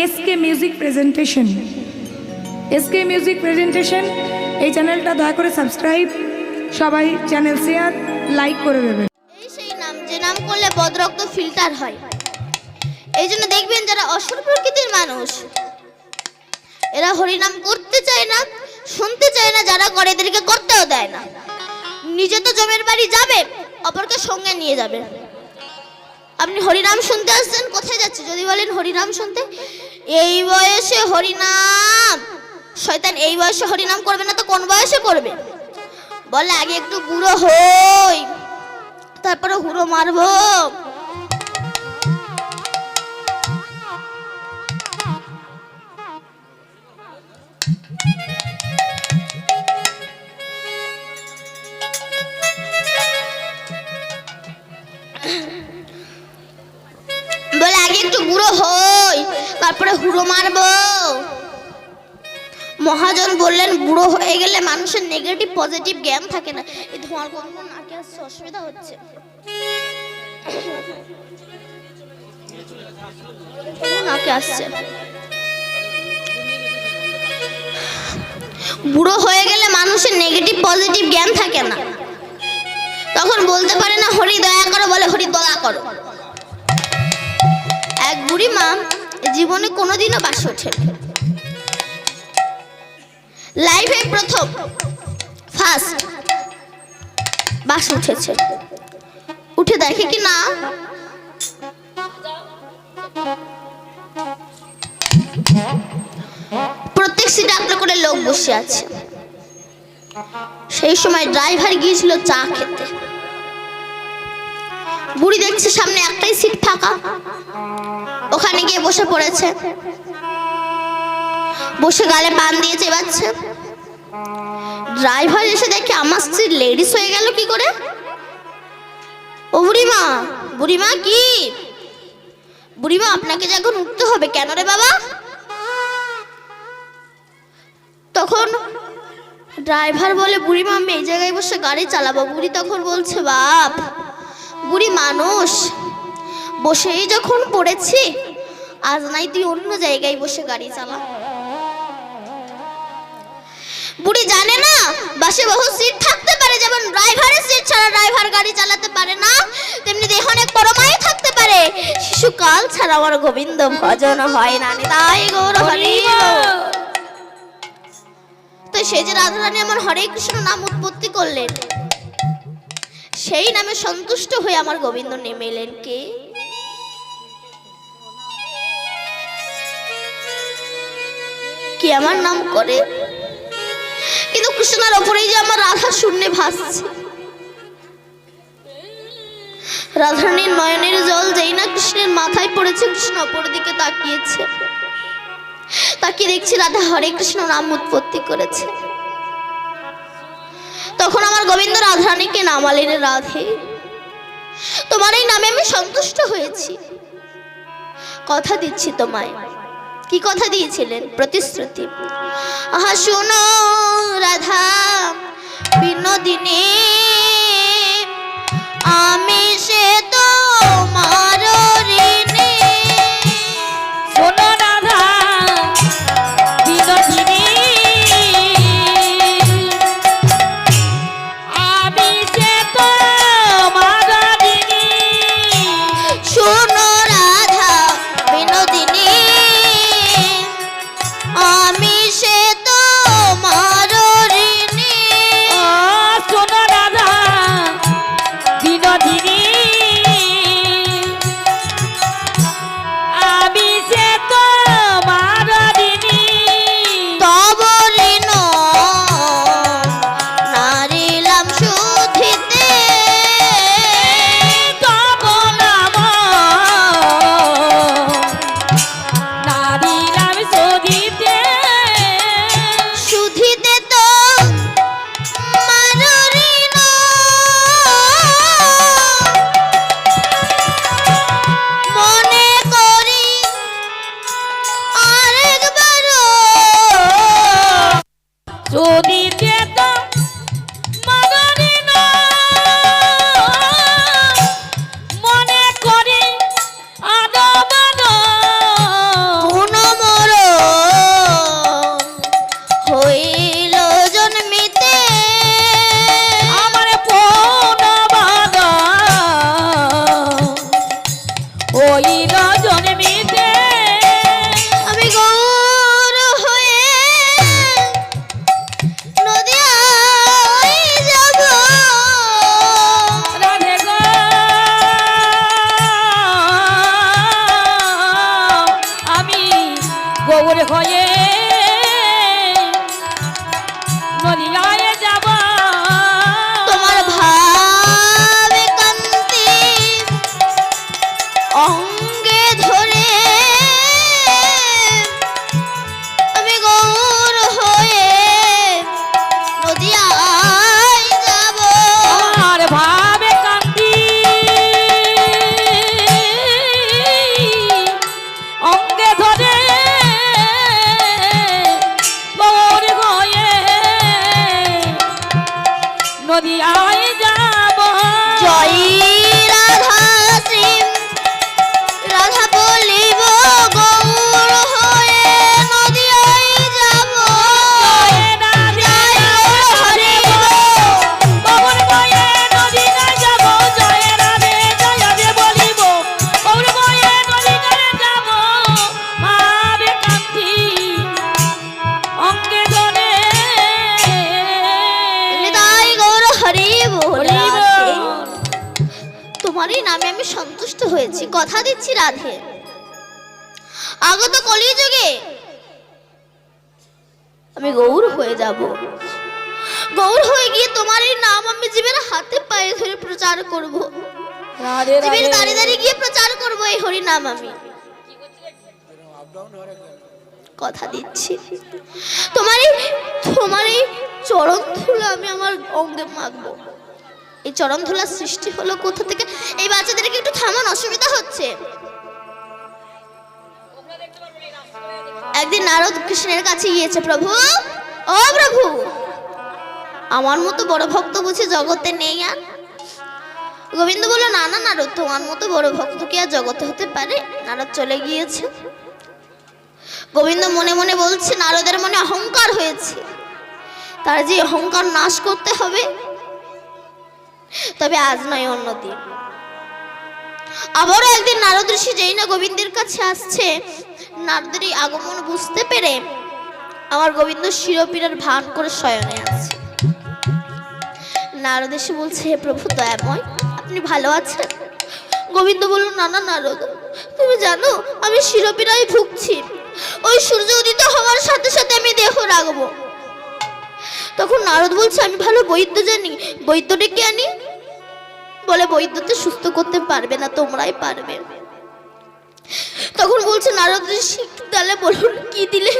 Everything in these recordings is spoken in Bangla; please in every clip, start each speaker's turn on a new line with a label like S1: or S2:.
S1: SK music presentation. SK music presentation এই চ্যানেলটা দয়া করে সাবস্ক্রাইব, সবাই চ্যানেল শেয়ার লাইক করে দেবেন।
S2: এই সেই নাম যে নাম করলে বদরক্ত ফিল্টার হয়। এই জন্য দেখবেন যারা অসুর প্রকৃতির মানুষ এরা হরিনাম করতে চায় না, শুনতে চায় না, যারা করে এদেরকে করতেও দেয় না। নিজে তো জমের বাড়ি যাবে, অপরকে সঙ্গে নিয়ে যাবে। আপনি হরিনাম শুনতে আসছেন, কোথায় যাচ্ছে যদি বলেন হরিনাম শুনতে, এই বয়সে হরিনাম, শয়তান এই বয়সে হরিনাম করবে না তো কোন বয়সে করবে? বলে আগে একটু বুড়ো হই, তারপরে হুড়ো মারবো। বলে আগে একটু বুড়ো হই, তারপরে হুড়ো মারবো। মহাজন বললেন বুড়ো হয়ে গেলে মানুষের নেগেটিভ পজিটিভ জ্ঞান থাকে না। এই ধোঁয়ার গন্ধ নাকে আসছে, অসুবিধা হচ্ছে। নাকে আসছে। বুড়ো হয়ে গেলে মানুষের নেগেটিভ পজিটিভ জ্ঞান থাকে না, তখন বলতে পারে না হরি দয়া করো, বলে হরি দয়া করো। এক বুড়ি মা জীবনে কোনোদিনও বাসে ওঠেনি, লাইফে প্রথম ফার্স্ট বাস উঠেছে। উঠে দেখে কি না প্রত্যেক সিটে একটা করে লোক বসে আছে। সেই সময় ড্রাইভার গিয়েছিল চা খেতে। বুড়ি দেখছে সামনে একটাই সিট ফাঁকা, ওখানে গিয়ে বসে পড়েছে। বসে গালে পান দিয়ে চেবাচ্ছে। ড্রাইভার এসে দেখে আমার সিট লেডিস হয়ে গেল কি করে? ও বুড়িমা, বুড়িমা কি বুড়িমা আপনাকে যখন উঠতে হবে কেন রে বাবা? তখন ড্রাইভার বলে বুড়িমা আমি এই জায়গায় বসে গাড়ি চালাবো। বুড়ি তখন বলছে বাপ, বুড়ি মানুষ, বসেই যখন পড়েছি আজ নাই তুই অন্য জায়গায় বসে গাড়ি চালা। বুড়ি জানে না বাসে বহু সিট থাকতে পারে, যেমন ড্রাইভারের সিট ছাড়া ড্রাইভার গাড়ি চালাতে পারে না, তেমনি দেহ অনেক পরমাই থাকতে পারে, শিশুকাল ছাড়া আমার গোবিন্দ ভজন হয় না। তাই গৌর হরি। তো সে যে রাধারানী আমার হরে কৃষ্ণ নাম উৎপত্তি করলেন, সেই নামে সন্তুষ্ট হয়ে আমার গোবিন্দ নেমে এলেন। কে? কি আমার নাম করে, কিন্তু কৃষ্ণের ওপরেই যে আমার রাধা শূন্যে ভাসছে। রাধারানীর নয়নের জল যেই না কৃষ্ণের মাথায় পড়েছে, কৃষ্ণ অপর দিকে তাকিয়েছে। তাকিয়ে দেখছি রাধা হরে কৃষ্ণ নাম উৎপত্তি করেছে। তখন আমার গোবিন্দ রাধারানীকে নামালেন, রাধে তোমার এই নামে আমি সন্তুষ্ট হয়েছি, কথা দিচ্ছি তোমায়। কি কথা দিয়েছিলেন? প্রতিশ্রুতি। আহা শোনো রাধা বিনোদিনী, আমি সে তোমার ঋণী।
S3: শোনো রাধা বিনোদিনী, আমি সে তোমার ঋণী।
S2: শোনো রাধা বিনোদিনী, আমি সে তোমার ঋণী।
S3: শোনো রাধা বিনোদিনী, আমি সে তোমার ঋণী।
S2: তব ঋণ নারিলাম শুধিতে,
S3: তব নাম নারিলাম শুধিতে।
S2: শুধিতে তো মার ঋণ, মনে করি আরেকবার
S3: শুধিতে তো মারিল, মনে করি আদো বাদো।
S2: পুনম
S3: বউর হয়ে নদিয়ায় যাব
S2: তোমার ভাবে কান্তি অঙ্গে ধরে আমি গৌর হয়ে নদিয়ায় যাব।
S3: আর ভাবে কান্তি অঙ্গে ধরে বউর হয়ে নদিয়ায় যাব।
S2: জয় রাধা শ্রী রাধা বলিব গৌর হয়ে নদিয়ায় যাব।
S3: জয় রাধে হরে বউর হয়ে নদিয়ায় যাব। জয় রাধে বলিব বউর হয়ে নদিয়ায় যাব। ভাবে কান্তি অঙ্গে ধরে
S2: নিতাই গৌর হরি বল
S3: হরি
S2: রাধে।
S3: বল।
S2: তোমারই নামে আমি সন্তুষ্ট হয়েছি, কথা দিচ্ছি রাধে আগত কলিযুগে আমি গৌর হয়ে যাব। গৌর হয়ে গিয়ে তোমারই নাম আমি জীবের হাতে পায়ে ধরে প্রচার করব।
S3: রাধে
S2: জীবের
S3: রাধে
S2: দাঁড়িয়ে দাঁড়িয়ে গিয়ে প্রচার করব এই হরি নাম আমি, কথা দিচ্ছি। তোমারই চরণ ধুলো আমি আমার অঙ্গে মাখবো। এই চরণ ধুলার সৃষ্টি হলো কোথা থেকে? এই বাচ্চাদেরকে একটু থামান, অসুবিধা হচ্ছে। একদিন নারদ কৃষ্ণের কাছে গিয়েছে, প্রভু ও প্রভু, আমার মতো বড় ভক্ত বুঝি জগতে নেই আর? গোবিন্দ বলল, না না নারদ, তোমার মতো বড় ভক্ত কি আর জগতে হতে পারে? নারদ চলে গিয়েছে। গোবিন্দ মনে মনে বলছে, নারদের মনে অহংকার হয়েছে, তার যে অহংকার নাশ করতে হবে, তবে আজ নয় অন্যদিন। আবারও একদিন নারদ ঋষি যেই না গোবিন্দের কাছে আসছে, নারদের এই আগমন বুঝতে পেরে আমার গোবিন্দ শিরোপীড়ার ভান করে শয়নে আছে। নারদ এসে বলছে, হে প্রভু দয়াময়, আপনি ভালো আছেন? গোবিন্দ বলল, না না নারদ, তুমি জানো আমি শিরোপীড়ায় ভুগছি। ওই সূর্য উদিত হওয়ার সাথে সাথে আমি দেহ রাখবো। তখন নারদ বলছে, আমি ভালো বৈদ্য জানি, বৈদ্য ডেকে আনি। বলে, বৈদ্য তো সুস্থ করতে পারবে না, তোমরাই পারবে। তখন বলছে নারদ ঋষি, তাহলে বলুন কি দিলে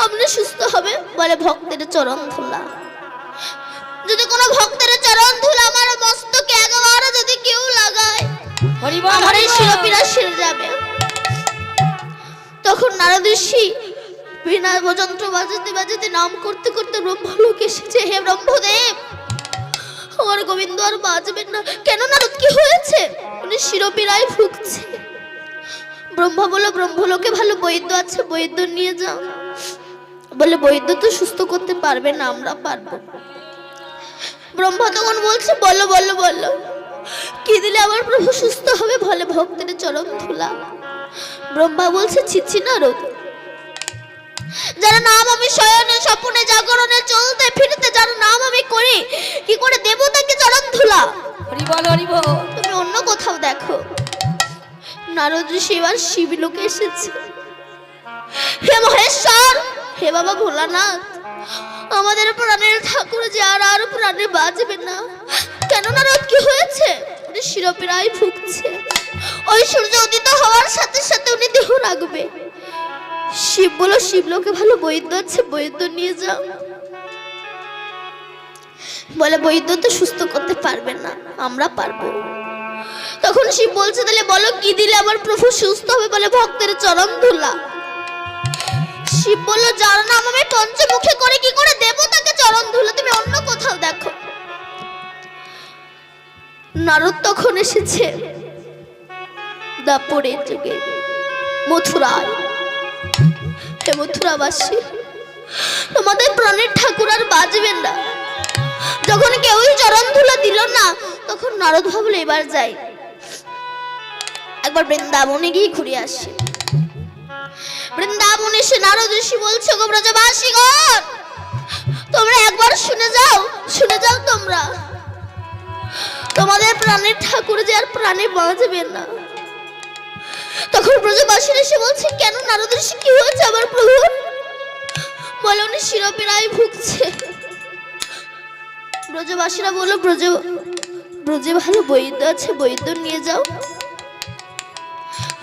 S2: আপনি সুস্থ হবে? বলে, ভক্তের চরণ ধুলা। যদি কোনো ভক্তের চরণ ধুলা আমার মস্তকে একবার যদি কেউ লাগায়,
S3: হরি বল
S2: আমার
S3: হরি
S2: এই
S3: বল।
S2: শিরোপীড়া সেরে যাবে। তখন নারদ ঋষি বিনা যন্ত্র বাজাতে বাজাতে নাম করতে করতে ব্রহ্মলোকে এসেছে। হে ব্রহ্মদেব, আমার গোবিন্দ আর বাঁচবেন না। কেন নারদ, কি হয়েছে? উনি শিরোপীড়ায় ভুগছে। ব্রহ্মা বলল, ব্রহ্মলোকে ভালো বৈদ্য আছে, বৈদ্য নিয়ে যাও। বলে, বৈদ্য তো সুস্থ করতে পারবে না, আমরা পারবো। ব্রহ্মা তখন বলছে, বলো বলো বলো, কি দিলে আমার প্রভু সুস্থ হবে? বলে, ভক্তের চরণ ধুলা। ব্রহ্মা বলছে, ছিছি নারদ, যারা নাম আমি শয়নে স্বপ্নে জাগরণে চলতে ফিরতে যার নাম আমি করি, কি করে দেব তাকে চরণ ধুলা?
S3: হরি বল হরি বল।
S2: তুমি অন্য কোথাও দেখো। নারদ ঋষি এবার শিবলোকে এসেছে। হে মহেশ্বর, হে বাবা ভোলানাথ, আমাদের প্রাণের ঠাকুর যে আর প্রাণে বাঁচবে না। কেন নারদ, কি হয়েছে? উনি শিরোপীড়ায় ভুগছে। ওই সূর্য উদিত হওয়ার সাথে সাথে উনি দেহ রাখবে। শিব বলো, শিবলোকে ভালো বৈদ্য আছে, বৈদ্য নিয়ে যাও। বলে, বৈদ্য তো সুস্থ করতে পারবে না, আমরা পারবো। তখন শিব বলছে, তাহলে বলো কি দিলে আমার প্রভু সুস্থ হবে? বলে, ভক্তের চরণ ধুলা। শিব বলল, যার নাম আমি পঞ্চমুখে করে কি করে দেব তাকে চরণ ধুলা? তুমি অন্য কোথাও দেখো। নারদ তখন এসেছে দাপরের যুগে মথুরায়। হে মথুরাবাসী, তোমাদের প্রাণের ঠাকুর আর বাঁচবেন না। যখন কেউই চরণ ধুলা দিল না, তখন নারদ ভাবলো, এবার যাই, একবার বৃন্দাবনে গিয়ে ঘুরে আসি। বৃন্দাবনে এসে নারদ ঋষি বলছে, গো ব্রজবাসীগণ, তোমরা একবার শুনে যাও, শুনে যাও তোমরা, তোমাদের প্রাণের ঠাকুর যে আর প্রাণে বাঁচবে না। তখন ব্রজবাসীরা এসে বলছে, কেন নারদ ঋষি, কি হয়েছে আমার প্রভু? বলে উনি শিরোপীড়ায় ভুগছে। ব্রজবাসীরা বলল, ব্রজে ভালো বৈদ্য আছে, বৈদ্য নিয়ে যাও।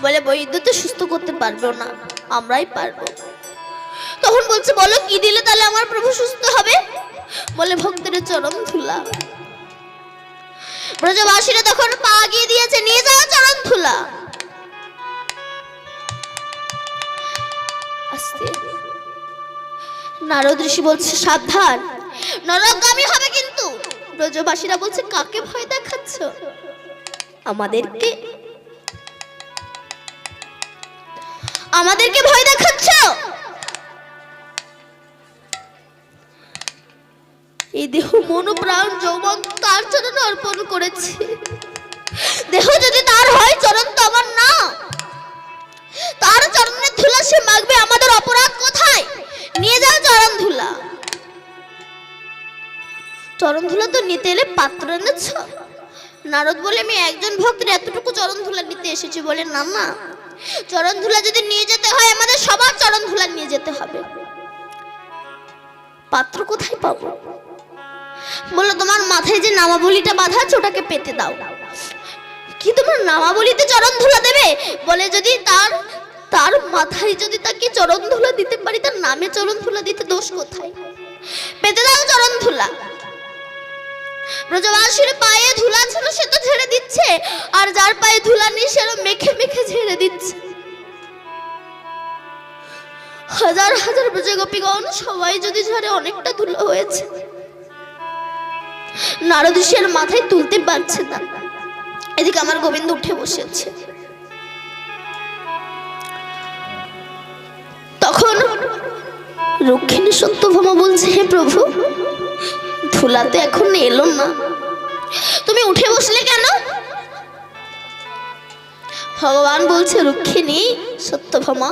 S2: বলে বৈদ্য তো সুস্থ করতে পারবে না, আমরাই পারবো। তখন বলছে, বলো কি দিলে তাহলে আমার প্রভু সুস্থ হবে? বলে ভক্তের চরণ ধুলা। ব্রজবাসীরা তখন পা গিয়ে দিয়েছে, নিয়ে যাও চরণ ধুলা। আস্তে নারদ ঋষি বলছে, সাবধান, নরকগামী হবে কিন্তু। ব্রজবাসীরা বলছে, কাকে ভয় দেখাচ্ছ? আমাদেরকে ভয় দেখাচ্ছ? এই দেহ মন প্রাণ যৌবন তার চরণে অর্পণ করেছে। দেহ যদি তার হয়, চরণ তো আমার না। তার চরণের ধুলা সে মাগবে, আমাদের অপরাধ কোথায়? নিয়ে যাও চরণ ধুলা। চরণ ধুলা তো নিতে এলে পাত্র এনেছ? নারদ বলে, আমি একজন ভক্তের এতটুকু চরণ ধুলা নিতে এসেছি। বলে, না না, চরণ ধুলা যদি নিয়ে যেতে হয়, আমাদের সবার চরণ ধুলা নিয়ে যেতে হবে। পাত্র কোথায় পাবো? বললো, তোমার মাথায় যে নামাবলিটা বাঁধা আছে ওটাকে পেতে দাও। কি তোমার নামাবলিতে চরণ ধুলা দেবে? বলে, যদি তার মাথায় যদি তাকে চরণ ধুলা দিতে পারি, তার নামে চরণ ধুলা দিতে দোষ কোথায়? পেতে দাও চরণ ধুলা। ব্রজবাসীর পায়ে ধুলা ছিল, সে তো ঝেড়ে দিচ্ছে, আর যার পায়ে ধুলা নেই সে মেখে মেখে ঝেড়ে দিচ্ছে। হাজার হাজার ব্রজ গোপীগণ সবাই যদি ঝরে, অনেকটা ধুলো হয়েছে। নারদ ঋষির মাথায় তুলতে পারছে না। এদিকে আমার গোবিন্দ উঠে বসেছে। তখন রক্ষিণী সত্যভামা বলছে, হে প্রভু, ধুলা তো এখন এলো না, তুমি উঠে বসলে কেন? ভগবান বলছে, রক্ষিণী সত্যভামা,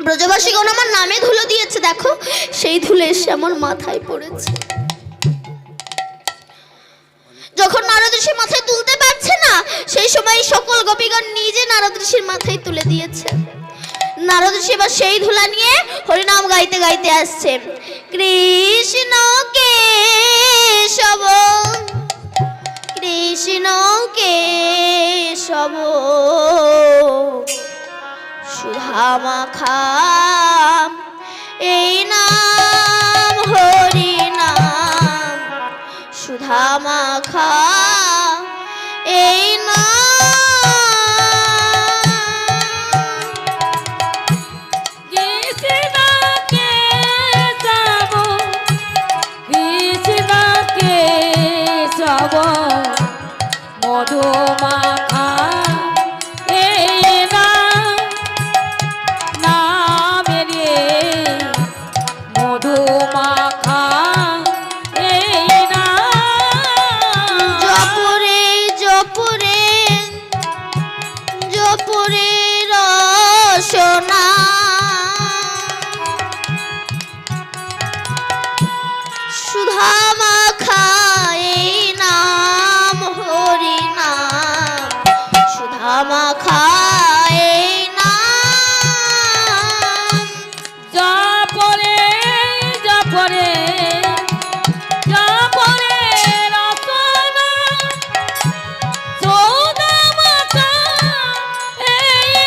S2: ব্রজবাসীগণ আমার নামে ধুলো দিয়েছে, দেখো সেই ধুলো এসে আমার মাথায় পড়েছে। যখন নারদ ঋষি মাথায় তুলতে পারছে না, সেই সময় সকল গোপীগণ নিজে নারদ ঋষির মাথায় তুলে দিয়েছে। নারদ ঋষি এবার সেই ধুলা নিয়ে হরিনাম গাইতে গাইতে আসছে। কৃষ্ণ কেশব, কৃষ্ণ কেশব, সুধা মাখা এই নাম হরি নাম, সুধা মাখা এই নাম।
S3: মধুমাখা এই নাম রে, মধুমাখা এই নাম।
S2: জপরে জপরে জপরে রসনা, সুধা মাখা এই নাম হরি নাম, সুধা মাখা এই নাম।
S3: জপরে জপরে জপরে রসনা, সুধা মাখা এই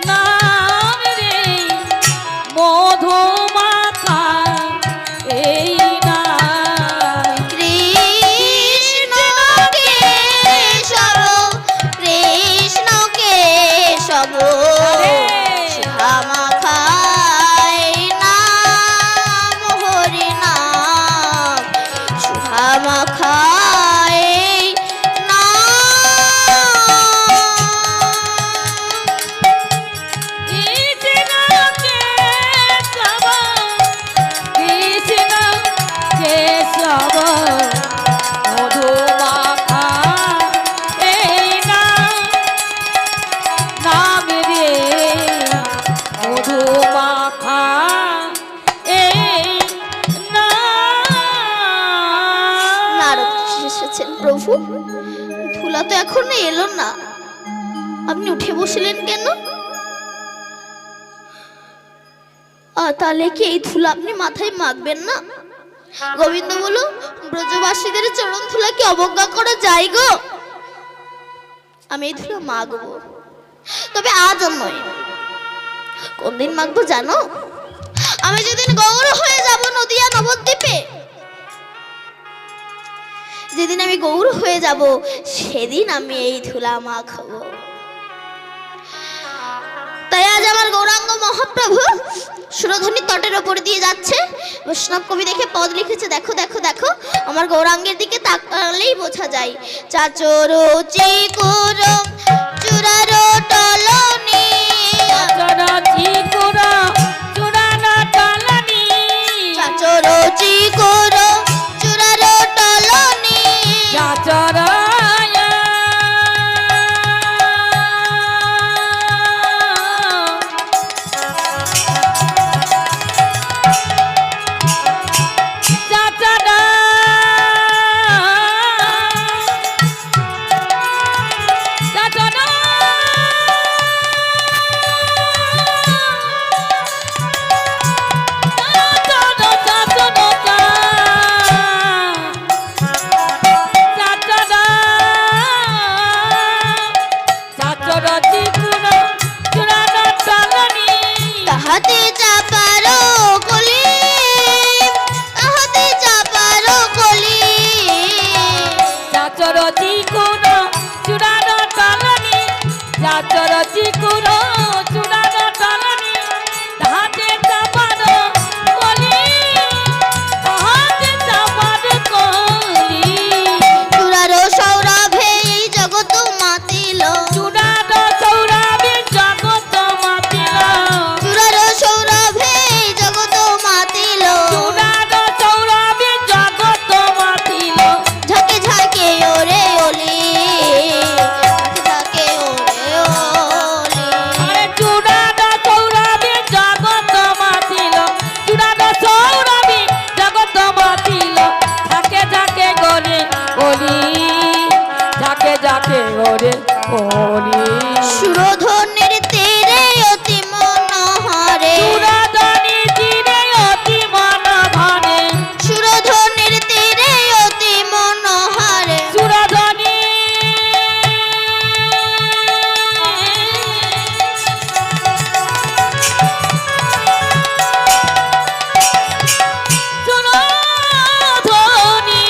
S3: নাম রে, মধুমাখা এই নাম।
S2: কৃষ্ণ কেশব, কৃষ্ণ কেশব, সুধা মাখা এই নাম হরি নাম, সুধা মাখা এই নাম।
S3: কৃষ্ণ কেশব, মধুমাখা এই নাম রে, মধু
S2: তো এখনো এলো না, আপনি উঠে বসলেন কেন? তাহলে কি এই ধুলা আপনি মাথায় মাখবেন না? গোবিন্দ বলো, ব্রজবাসীদের চরণ ধুলা কি অবজ্ঞা করা যায় গো? আমি এই ধুলা মাখবো, তবে আজ নয়। কোন দিন মাখবো জানো? আমি যেদিন গৌর হয়ে যাব নদিয়া নবদ্বীপে, যেদিন আমি গৌর হয়ে যাব সেদিন আমি এই ধুলা মাখবো। তাই আজ আমার গৌরাঙ্গ মহাপ্রভু সুরধনী তটের ওপর দিয়ে যাচ্ছে। বৈষ্ণব কবি দেখে পদ লিখেছে, দেখো দেখো দেখো, আমার গৌরাঙ্গের দিকে তাকালেই বোঝা যায়। চাচরো চিকুরো চূড়ারো টলনি,
S3: চাচরো চিকুরো চূড়ারো টলনি,
S2: চাচরো চিকুরো চূড়ারো টলনি,
S3: চাচরো
S2: তাহাতে চাপারো কলি, তাহাতে চাপারো কলি,
S3: চাচরো চিকুরো চূড়ারো টলনি, চাচরো চিকুরো চূড়ারো টলনি, তাহাতে চাপারো কলি, তাহাতে চাপারো কলি,
S2: চূড়ারো সৌরভে এই জগৎ মাতিল,
S3: চূড়ারো সৌরভে জগৎ মাতিল,
S2: চূড়ারো সৌরভে এই জগৎ মাতিল,
S3: চূড়ারো সৌরভে জগৎ মাতিল,
S2: ঝাঁকে ঝাঁকে ওরে ওলি, ঝাঁকে ওরে ওলি,
S3: আরে চূড়ারো সৌরভে জগৎ মাতিল, চূড়ারো সৌরভে জগৎ মাতিল, ঝাঁকে ঝাঁকে গরে ওলি, ঝাঁকে ঝাঁকে গরে ওলি,
S2: সুরধনের তীরে অতি মনোহরে,
S3: সুরধনী তীরে অতি মনোহরে,
S2: সুরধনের তীরে অতি মনোহরে,
S3: সুরধনী সুরধনী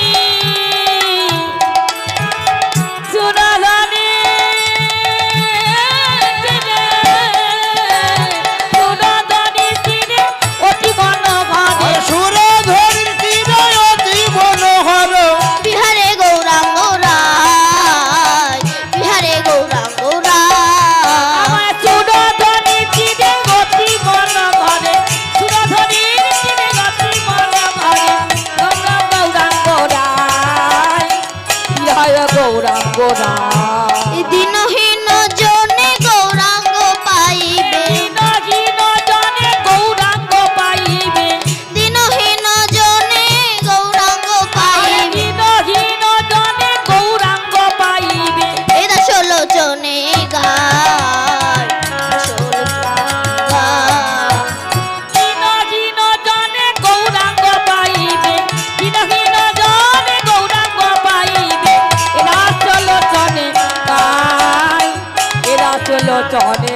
S3: সুরধনী সুরধনী তীরে অতি মনোহরে,
S4: সুরধনীর তীরে অতি মনোহর,
S2: বিহারে গৌরাঙ্গ রায়, বিহারে গৌরাঙ্গ রায়,
S3: আমার সুরধনী তীরে অতি মনোহরে, সুরধনীর তীরে অতি মনোহরে, গৌরাঙ্গ রায়, বিহার গৌরাঙ্গ রায়,
S2: দিনহীন জনে গৌরাঙ্গ পাইবে,
S3: দিনহীন জনে গৌরাঙ্গ পাইবে,
S2: দিনহীন জনে গৌরাঙ্গ পাইবে,
S3: দিনহীন জনে গৌরাঙ্গ পাইবে,
S2: এই দাসলোচনে গায়,
S3: দিনহীন জনে গৌরাঙ্গ পাইবে, দিনহীন জনে গৌরাঙ্গ পাইবে, এরা চলো চনে গায়, এরা চলো চনে